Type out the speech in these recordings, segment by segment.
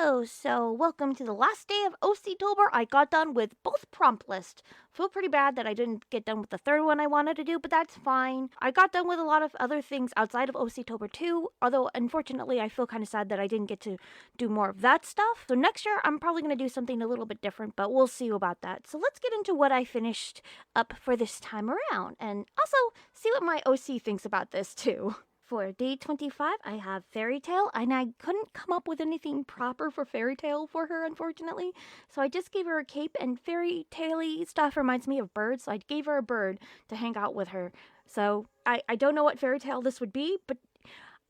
Hello, so welcome to the last day of OC-Tober. I got done with both prompt lists. Feel pretty bad that I didn't get done with the third one I wanted to do, but that's fine. I got done with a lot of other things outside of OC-Tober too, although unfortunately I feel kind of sad that I didn't get to do more of that stuff. So next year I'm probably going to do something a little bit different, but we'll see about that. So let's get into what I finished up for this time around, and also see what my OC thinks about this too. For day 25, I have Fairy Tale, and I couldn't come up with anything proper for Fairy Tale for her, unfortunately. So I just gave her a cape, and fairy tale-y stuff reminds me of birds, so I gave her a bird to hang out with her. So I don't know what fairy tale this would be, but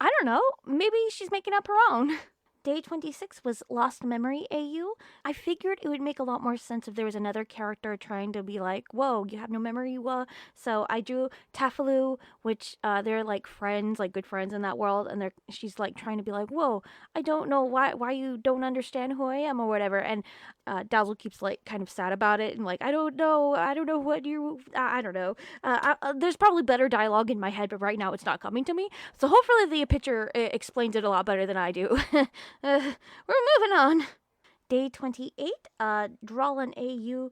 I don't know. Maybe she's making up her own. Day 26 was Lost Memory AU. I figured it would make a lot more sense if there was another character trying to be like, whoa, you have no memory, whoa. So I drew Tafalu, which they're like friends, like good friends in that world, and she's like trying to be like, whoa, I don't know why you don't understand who I am or whatever. And Dazzle keeps like kind of sad about it and like, I don't know what you, I don't know. There's probably better dialogue in my head, but right now it's not coming to me. So hopefully the picture explains it a lot better than I do. We're moving on. Day 28, draw an AU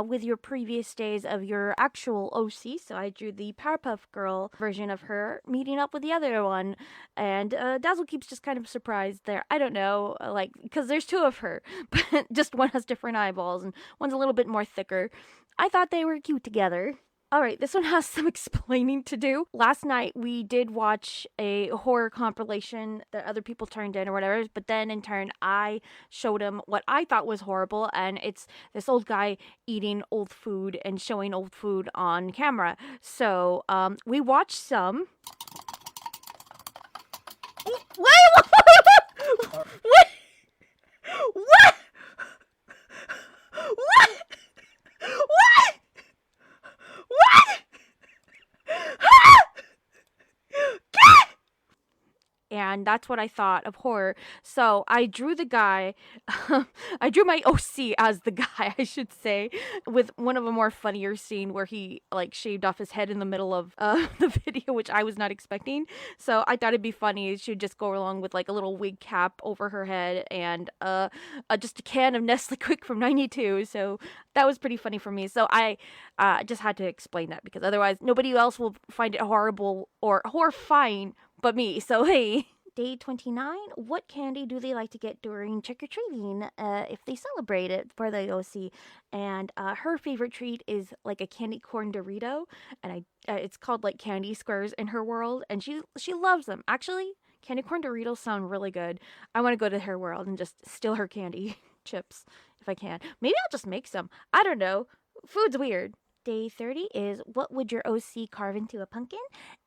with your previous days of your actual OC. So I drew the Powerpuff Girl version of her meeting up with the other one. And Dazzle keeps just kind of surprised there. I don't know, like, because there's two of her, but just one has different eyeballs and one's a little bit more thicker. I thought they were cute together. Alright, this one has some explaining to do. Last night we did watch a horror compilation that other people turned in or whatever, but then in turn I showed him what I thought was horrible, and it's this old guy eating old food and showing old food on camera. So, we watched some. Wait, what? What? What? What? What? What? And that's what I thought of horror. So I drew the guy, I drew my OC as the guy, I should say, with one of a more funnier scene where he like shaved off his head in the middle of the video, which I was not expecting. So I thought it'd be funny. She'd just go along with like a little wig cap over her head and just a can of Nestle Quick from '92. So that was pretty funny for me. So I just had to explain that because otherwise nobody else will find it horrible or horrifying but me. So hey. Day 29, what candy do they like to get during trick-or-treating if they celebrate it for the OC? And her favorite treat is like a candy corn Dorito, and it's called like candy squares in her world, and she loves them. Actually, candy corn Doritos sound really good. I want to go to her world and just steal her candy chips if I can. Maybe I'll just make some. I don't know. Food's weird. Day 30 is what would your OC carve into a pumpkin?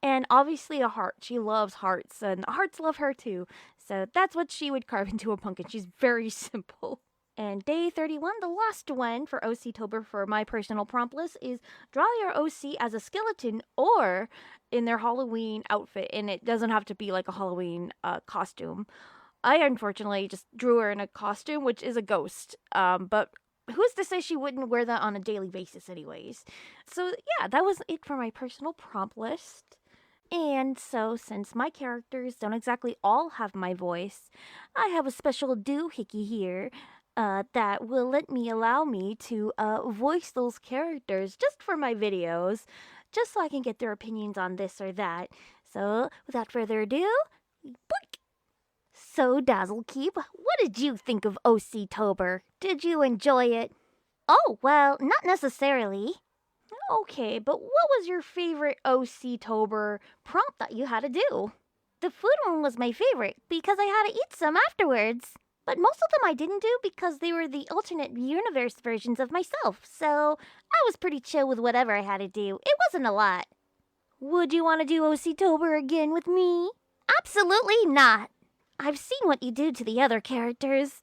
And obviously a heart. She loves hearts, and hearts love her too. So that's what she would carve into a pumpkin. She's very simple. And day 31, the last one for OC-Tober for my personal prompt list is draw your OC as a skeleton or in their Halloween outfit. And it doesn't have to be like a Halloween costume. I unfortunately just drew her in a costume, which is a ghost. But who's to say she wouldn't wear that on a daily basis anyways? So yeah, that was it for my personal prompt list. And so, since my characters don't exactly all have my voice, I have a special doohickey here that will allow me to voice those characters just for my videos, just so I can get their opinions on this or that. So, without further ado, boink! So, Dazzlekeep, what did you think of OC-Tober? Did you enjoy it? Oh, well, not necessarily. Okay, but what was your favorite OC-Tober prompt that you had to do? The food one was my favorite because I had to eat some afterwards. But most of them I didn't do because they were the alternate universe versions of myself, so I was pretty chill with whatever I had to do. It wasn't a lot. Would you want to do OC-Tober again with me? Absolutely not. I've seen what you do to the other characters.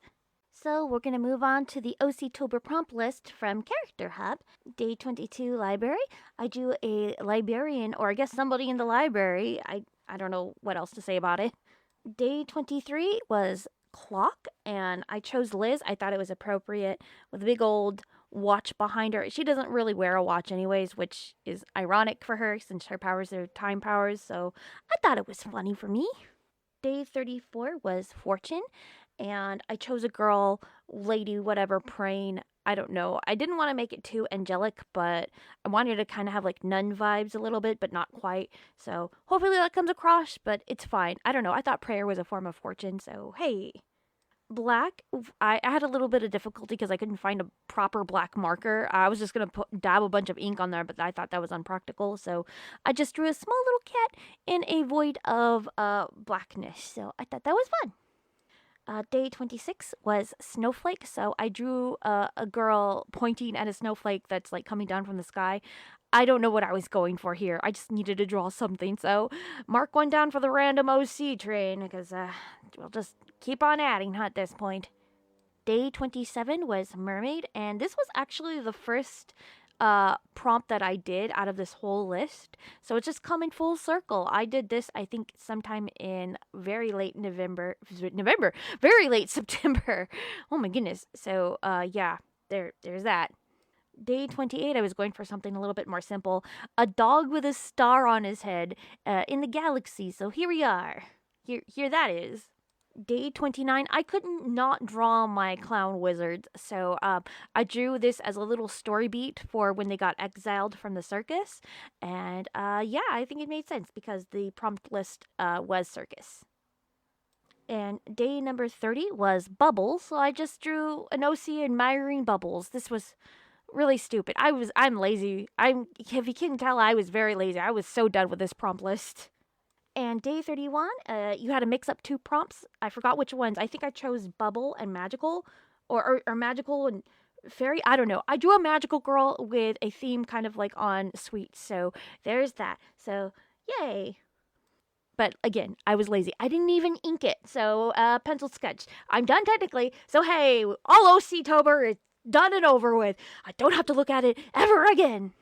So we're going to move on to the OC-Tober prompt list from Character Hub. Day 22, library. I drew a librarian, or I guess somebody in the library. I don't know what else to say about it. Day 23 was clock, and I chose Liz. I thought it was appropriate with a big old watch behind her. She doesn't really wear a watch anyways, which is ironic for her since her powers are time powers, so I thought it was funny for me. Day 34 was Fortune, And I chose a girl, lady, whatever, praying. I don't know. I didn't want to make it too angelic, but I wanted to kind of have like nun vibes a little bit, but not quite. So hopefully that comes across, but it's fine. I don't know. I thought prayer was a form of fortune, so hey. Black, I had a little bit of difficulty because I couldn't find a proper black marker. I was just going to dab a bunch of ink on there, but I thought that was unpractical. So I just drew a small little cat in a void of blackness. So I thought that was fun. Day 26 was snowflake. So I drew a girl pointing at a snowflake that's like coming down from the sky. I don't know what I was going for here. I just needed to draw something. So mark one down for the random OC train because we'll just keep on adding at this point. Day 27 was mermaid, and this was actually the first prompt that I did out of this whole list. So it's just coming full circle. I did this, I think, sometime in very late November, very late September. Oh my goodness. So yeah, there's that. Day 28, I was going for something a little bit more simple. A dog with a star on his head in the galaxy. So here we are. Here that is. Day 29, I couldn't not draw my clown wizards. So I drew this as a little story beat for when they got exiled from the circus. And yeah, I think it made sense because the prompt list was circus. And day number 30 was bubbles. So I just drew an OC admiring bubbles. This was really stupid. I'm lazy. If you couldn't tell, I was very lazy. I was so done with this prompt list. And day 31, you had to mix up two prompts. I forgot which ones. I think I chose bubble and magical, or magical and fairy. I don't know. I drew a magical girl with a theme kind of like on sweet. So there's that. So yay. But again, I was lazy. I didn't even ink it. So pencil sketch. I'm done technically. So hey, all OC-Tober is done and over with. I don't have to look at it ever again.